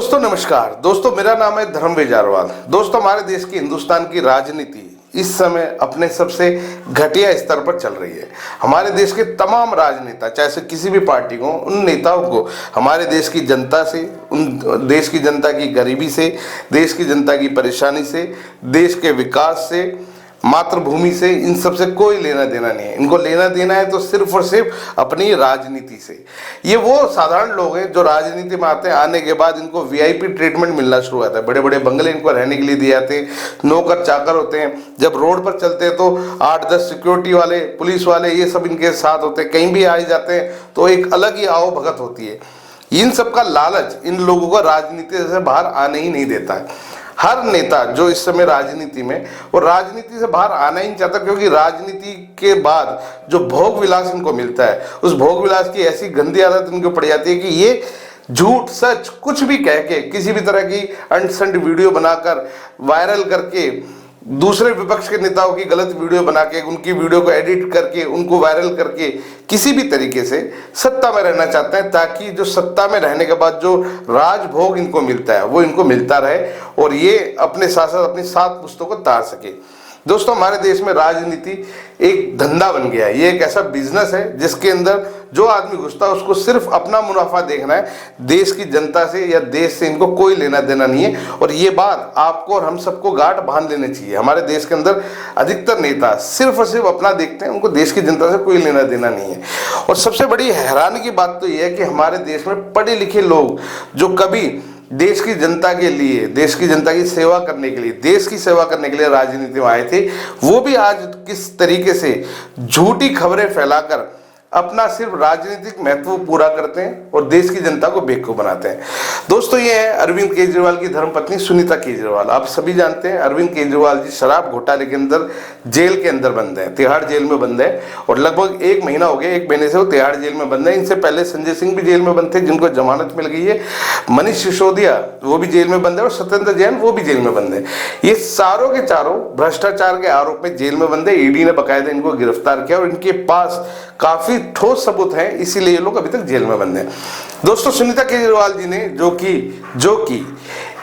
दोस्तों नमस्कार। दोस्तों मेरा नाम है धर्मवीर जारवाल। दोस्तों हमारे देश की हिंदुस्तान की राजनीति इस समय अपने सबसे घटिया स्तर पर चल रही है। हमारे देश के तमाम राजनेता चाहे से किसी भी पार्टी को, उन नेताओं को हमारे देश की जनता से, उन देश की जनता की गरीबी से, देश की जनता की परेशानी से, देश के विकास से, मातृभूमि से, इन सब से कोई लेना देना नहीं है। इनको लेना देना है तो सिर्फ और सिर्फ अपनी राजनीति से। ये वो साधारण लोग हैं जो राजनीति में आते हैं, आने के बाद इनको वीआईपी ट्रीटमेंट मिलना शुरू होता है। बड़े बड़े बंगले इनको रहने के लिए दिए जाते हैं, नौकर चाकर होते हैं। जब रोड पर चलते हैं तो 8-10 सिक्योरिटी वाले, पुलिस वाले, ये सब इनके साथ होते हैं। कहीं भी आ जाते हैं तो एक अलग ही आओ भगत होती है। इन सब का लालच इन लोगों को राजनीति से बाहर आने ही नहीं देता है। हर नेता जो इस समय राजनीति में, वो राजनीति से बाहर आना ही नहीं चाहता, क्योंकि राजनीति के बाद जो भोग विलास इनको मिलता है, उस भोग विलास की ऐसी गंदी आदत इनको पड़ जाती है कि ये झूठ सच कुछ भी कह के, किसी भी तरह की अनसंड वीडियो बनाकर, वायरल करके, दूसरे विपक्ष के नेताओं की गलत वीडियो बना के, उनकी वीडियो को एडिट करके, उनको वायरल करके किसी भी तरीके से सत्ता में रहना चाहते हैं, ताकि जो सत्ता में रहने के बाद जो राजभोग इनको मिलता है वो इनको मिलता रहे और ये अपने साथ साथ अपनी 7 पुश्तों को तार सके। दोस्तों हमारे देश में राजनीति एक धंधा बन गया है। ये एक ऐसा बिजनेस है जिसके अंदर जो आदमी घुसता है उसको सिर्फ अपना मुनाफा देखना है। देश की जनता से या देश से इनको कोई लेना देना नहीं है। और ये बात आपको और हम सबको गांठ बांध लेनी चाहिए। हमारे देश के अंदर अधिकतर नेता सिर्फ और सिर्फ अपना देखते हैं, उनको देश की जनता से कोई लेना देना नहीं है। और सबसे बड़ी हैरानी की बात तो ये है कि हमारे देश में पढ़े लिखे लोग जो कभी देश की जनता के लिए, देश की जनता की सेवा करने के लिए, देश की सेवा करने के लिए राजनीति में आए थे, वो भी आज किस तरीके से झूठी खबरें फैलाकर अपना सिर्फ राजनीतिक महत्व पूरा करते हैं और देश की जनता को बेवकूफ बनाते हैं। दोस्तों ये है अरविंद केजरीवाल की धर्मपत्नी सुनीता केजरीवाल। आप सभी जानते हैं अरविंद केजरीवाल जी शराब घोटाले के अंदर जेल के अंदर बंद है, तिहाड़ जेल में बंद है। और लगभग 1 महीना हो गया, 1 महीने से वो तिहाड़ जेल में बंद है। इनसे पहले संजय सिंह भी जेल में बंद थे, जिनको जमानत मिल गई है। मनीष सिसोदिया वो भी जेल में बंद है और सत्येंद्र जैन वो भी जेल में बंद है। ये चारों के चारों भ्रष्टाचार के आरोप में जेल में बंद है। ईडी ने बाकायदा इनको गिरफ्तार किया और इनके पास काफी ठोस सबूत हैं, इसीलिए ये लोग अभी तक जेल में बंद हैं। दोस्तों सुनीता केजरीवाल जी ने जो की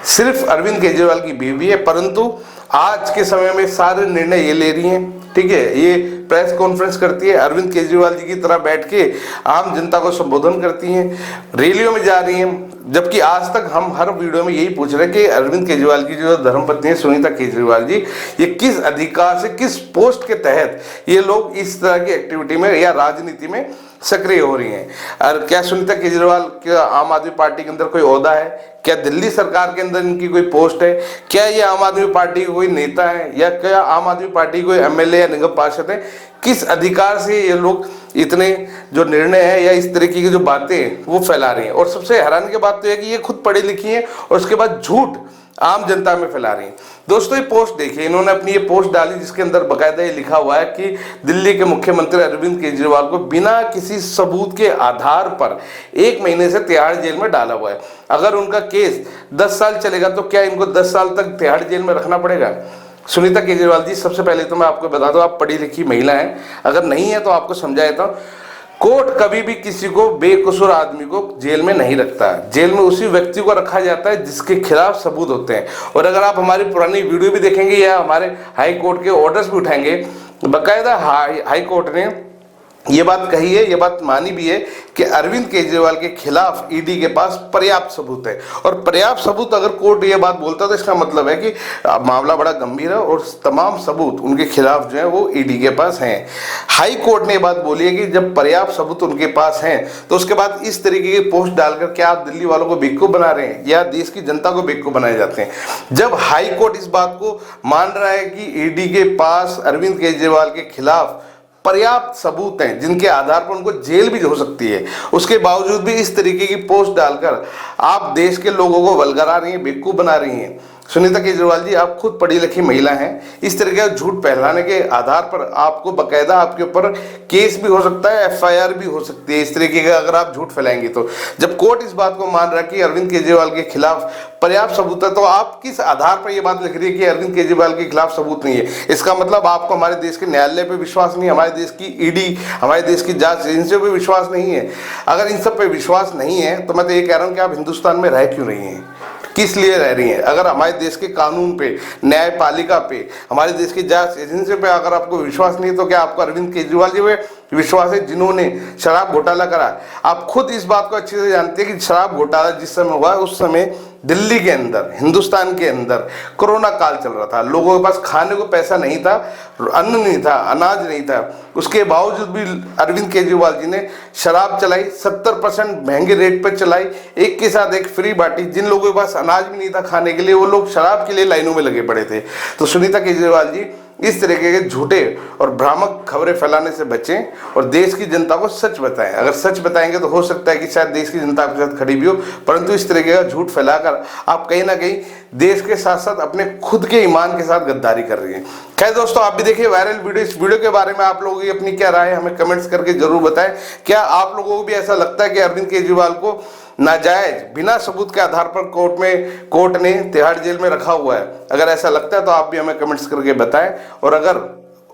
सिर्फ अरविंद केजरीवाल की बीवी है, परंतु आज के समय में सारे निर्णय ये ले रही हैं। ठीक है, ये प्रेस कॉन्फ्रेंस करती है, अरविंद केजरीवाल जी की तरह बैठ के आम जनता को संबोधन करती हैं, रैलियों में जा रही हैं। जबकि आज तक हम हर वीडियो में यही पूछ रहे हैं कि अरविंद केजरीवाल की जो धर्मपत्नी है सुनीता केजरीवाल जी, ये किस अधिकार से, किस पोस्ट के तहत ये लोग इस तरह की एक्टिविटी में या राजनीति में सक्रिय हो रही हैं। और क्या सुनीता केजरीवाल के आम आदमी पार्टी के अंदर कोई ओहदा है? क्या दिल्ली सरकार के अंदर इनकी कोई पोस्ट है? क्या ये आम आदमी पार्टी के कोई नेता है या क्या आम आदमी पार्टी कोई एमएलए या निगम पार्षद है? किस अधिकार से ये लोग इतने जो निर्णय है या इस तरीके की जो बातें वो फैला रही हैं? और सबसे हैरान की बात तो है कि ये खुद पढ़ी लिखी हैं और उसके बाद झूठ आम जनता में फैला रही हैं। दोस्तों ये पोस्ट देखिए, इन्होंने अपनी ये पोस्ट डाली जिसके अंदर बकायदा ये लिखा हुआ है कि दिल्ली के मुख्यमंत्री अरविंद केजरीवाल को बिना किसी सबूत के आधार पर 1 महीने से तिहाड़ जेल में डाला हुआ है। अगर उनका केस 10 साल चलेगा तो क्या इनको 10 साल तक तिहाड़ जेल में रखना पड़ेगा? सुनीता केजरीवाल जी, सबसे पहले तो मैं आपको बता दूं, आप पढ़ी लिखी महिला हैं। अगर नहीं है तो आपको समझा देता हूं, कोर्ट कभी भी किसी को, बेकसूर आदमी को जेल में नहीं रखता। जेल में उसी व्यक्ति को रखा जाता है जिसके खिलाफ सबूत होते हैं। और अगर आप हमारी पुरानी वीडियो भी देखेंगे या हमारे हाई कोर्ट के ऑर्डर्स भी उठाएंगे, बाकायदा हाई कोर्ट ने ये बात कही है, ये बात मानी भी है कि अरविंद केजरीवाल के खिलाफ ईडी के पास पर्याप्त सबूत है। और पर्याप्त सबूत अगर कोर्ट ये बात बोलता है तो इसका मतलब है कि मामला बड़ा गंभीर है और तमाम सबूत उनके खिलाफ जो है वो ईडी के पास हैं। हाई कोर्ट ने ये बात बोली है कि जब पर्याप्त सबूत उनके पास हैं तो उसके बाद इस तरीके की पोस्ट डालकर क्या आप दिल्ली वालों को बेवकूफ बना रहे हैं या देश की जनता को बेवकूफ बनाए जाते हैं? जब हाई कोर्ट इस बात को मान रहा है कि ईडी के पास अरविंद केजरीवाल के खिलाफ पर्याप्त सबूत हैं जिनके आधार पर उनको जेल भी हो सकती है, उसके बावजूद भी इस तरीके की पोस्ट डालकर आप देश के लोगों को वल्गरा रही हैं, बेवकूफ बना रही हैं। सुनीता केजरीवाल जी, आप खुद पढ़ी लिखी महिला हैं, इस तरह का झूठ फैलाने के आधार पर आपको बकायदा आपके ऊपर केस भी हो सकता है, एफआईआर भी हो सकती है इस तरीके का, अगर आप झूठ फैलाएंगे तो। जब कोर्ट इस बात को मान रहा है कि अरविंद केजरीवाल के खिलाफ पर्याप्त सबूत है, तो आप किस आधार पर यह बात लिख रही है कि अरविंद केजरीवाल के खिलाफ सबूत नहीं है? इसका मतलब आपको हमारे देश के न्यायालय पे विश्वास नहीं है, हमारे देश की ईडी, हमारे देश की जांच एजेंसियों पे विश्वास नहीं है। अगर इन सब पे विश्वास नहीं है तो मैं तो ये कह रहा हूं कि आप हिंदुस्तान में रह क्यों रही हैं, किस लिए रह रही हैं? अगर हमारे देश के कानून पे, न्यायपालिका पे, हमारे देश की जांच एजेंसी पे अगर आपको विश्वास नहीं, तो क्या आपको अरविंद केजरीवाल जी पे विश्वास है जिन्होंने शराब घोटाला करा? आप खुद इस बात को अच्छे से जानते हैं कि शराब घोटाला जिस समय हुआ उस समय दिल्ली के अंदर, हिंदुस्तान के अंदर कोरोना काल चल रहा था, लोगों के पास खाने को पैसा नहीं था, अन्न नहीं था, अनाज नहीं था, उसके बावजूद भी अरविंद केजरीवाल जी ने शराब चलाई, 70% महंगे रेट पर चलाई, एक के साथ एक फ्री बांटी। जिन लोगों के पास अनाज भी नहीं था खाने के लिए, वो लोग शराब के लिए लाइनों में लगे पड़े थे। तो सुनीता केजरीवाल जी, इस तरीके के झूठे और भ्रामक खबरें फैलाने से बचें और देश की जनता को सच बताएं। अगर सच बताएंगे तो हो सकता है कि शायद देश की जनता आपके साथ खड़ी भी हो, परंतु इस तरीके का झूठ फैलाकर आप कहीं ना कहीं देश के साथ साथ अपने खुद के ईमान के साथ गद्दारी कर रही हैं। खैर दोस्तों, आप भी देखिए वायरल वीडियो। इस वीडियो के बारे में आप लोगों की अपनी क्या राय है, हमें कमेंट्स करके जरूर बताएं। क्या आप लोगों को भी ऐसा लगता है कि अरविंद केजरीवाल को नाजायज बिना सबूत के आधार पर कोर्ट ने तिहाड़ जेल में रखा हुआ है? अगर ऐसा लगता है तो आप भी हमें कमेंट्स करके बताएं। और अगर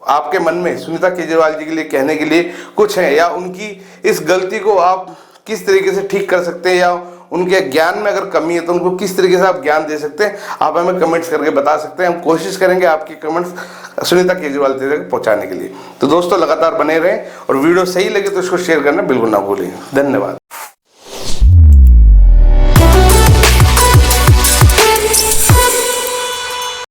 आपके मन में सुनीता केजरीवाल जी के लिए कहने के लिए कुछ है, या उनकी इस गलती को आप किस तरीके से ठीक कर सकते हैं, या उनके ज्ञान में अगर कमी है तो उनको किस तरीके से आप ज्ञान दे सकते हैं, आप हमें कमेंट्स करके बता सकते हैं। हम कोशिश करेंगे आपके कमेंट्स सुनीता केजरीवाल तक पहुंचाने के लिए। तो दोस्तों, लगातार बने रहें और वीडियो सही लगे तो इसको शेयर करना बिल्कुल ना भूलें। धन्यवाद।